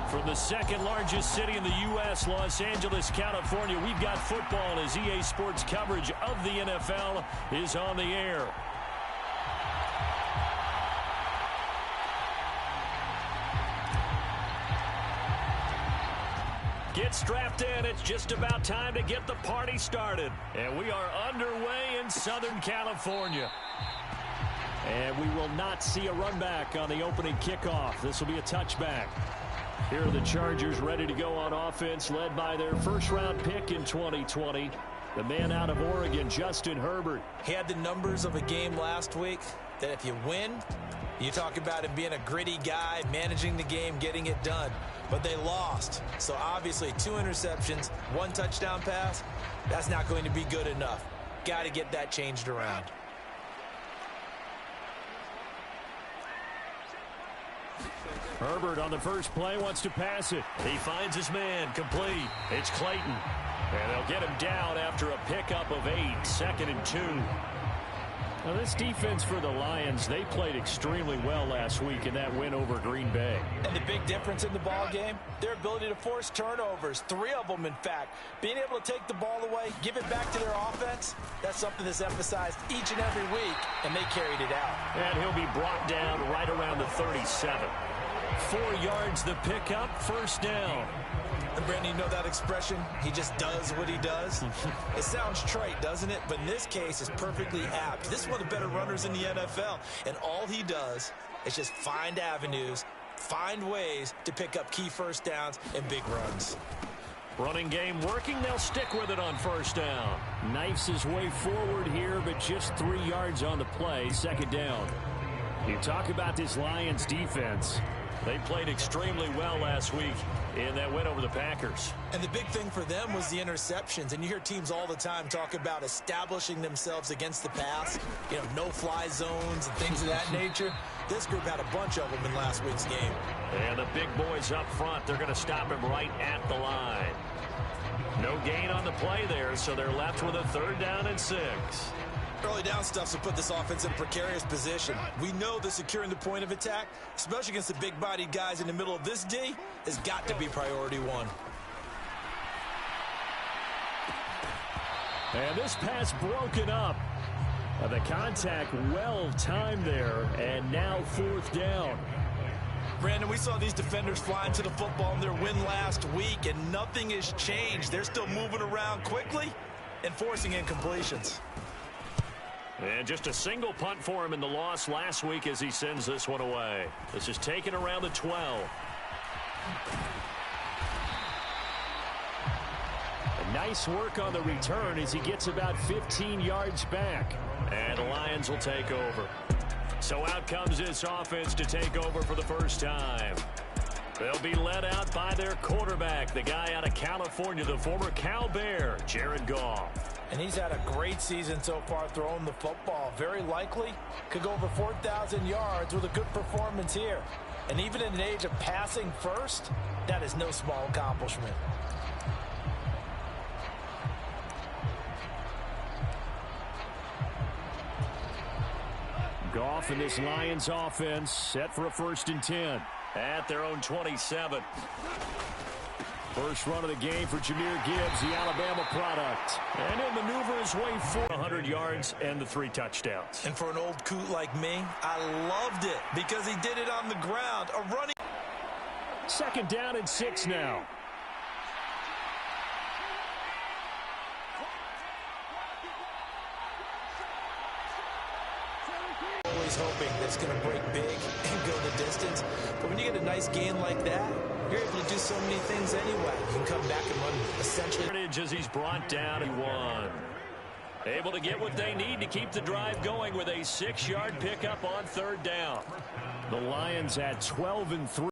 From the second largest city in the U.S., Los Angeles, California, we've got football as EA Sports coverage of the NFL is on the air. Get strapped in. It's just about time to get the party started. And we are underway in Southern California. And we will not see a run back on the opening kickoff. This will be a touchback. Here are the Chargers ready to go on offense, led by their first-round pick in 2020, the man out of Oregon, Justin Herbert. He had the numbers of a game last week that if you win, you talk about him being a gritty guy, managing the game, getting it done. But they lost. So obviously 2 interceptions, 1 touchdown pass, that's not going to be good enough. Got to get that changed around. Herbert on the first play wants to pass it. He finds his man, complete. It's Clayton. And they'll get him down after a pickup of 8, 2nd and 2. Now this defense for the Lions, they played extremely well last week in that win over Green Bay. And the big difference in the ball game, their ability to force turnovers, 3 of them in fact. Being able to take the ball away, give it back to their offense, that's something that's emphasized each and every week, and they carried it out. And he'll be brought down right around the 37. 4 yards the pickup, first down. And Brandon, you know that expression? He just does what he does. It sounds trite, doesn't it? But in this case, it's perfectly apt. This is one of the better runners in the NFL. And all he does is just find avenues, find ways to pick up key first downs and big runs. Running game working. They'll stick with it on first down. Knifes his way forward here, but just 3 yards on the play, 2nd down. You talk about this Lions defense. They played extremely well last week in that win over the Packers. And the big thing for them was the interceptions. And you hear teams all the time talk about establishing themselves against the pass. You know, no-fly zones and things of that nature. This group had a bunch of them in last week's game. And the big boys up front, they're going to stop him right at the line. No gain on the play there, so they're left with a 3rd down and 6. Early down stuff to put this offense in a precarious position. We know that securing the point of attack, especially against the big-bodied guys in the middle of this D, has got to be priority 1. And this pass broken up. The contact well timed there, and now 4th down. Brandon, we saw these defenders flying to the football in their win last week, and nothing has changed. They're still moving around quickly and forcing incompletions. And just a single punt for him in the loss last week as he sends this one away. This is taken around the 12. A nice work on the return as he gets about 15 yards back. And the Lions will take over. So out comes this offense to take over for the first time. They'll be led out by their quarterback, the guy out of California, the former Cal Bear, Jared Goff. And he's had a great season so far throwing the football. Very likely could go over 4,000 yards with a good performance here. And even in an age of passing first, that is no small accomplishment. Goff and this Lions offense set for a 1st and 10 at their own 27. First run of the game for Jahmyr Gibbs, the Alabama product. And he'll maneuver his way for 100 yards and the 3 touchdowns. And for an old coot like me, I loved it because he did it on the ground. A running. 2nd down and 6 now. Always hoping that's going to break big and go the distance. But when you get a nice gain like that, you're able to do so many things anyway. You can come back and run essentially. As he's brought down, he won. Able to get what they need to keep the drive going with a 6-yard pickup on 3rd down. The Lions at 12 and 3.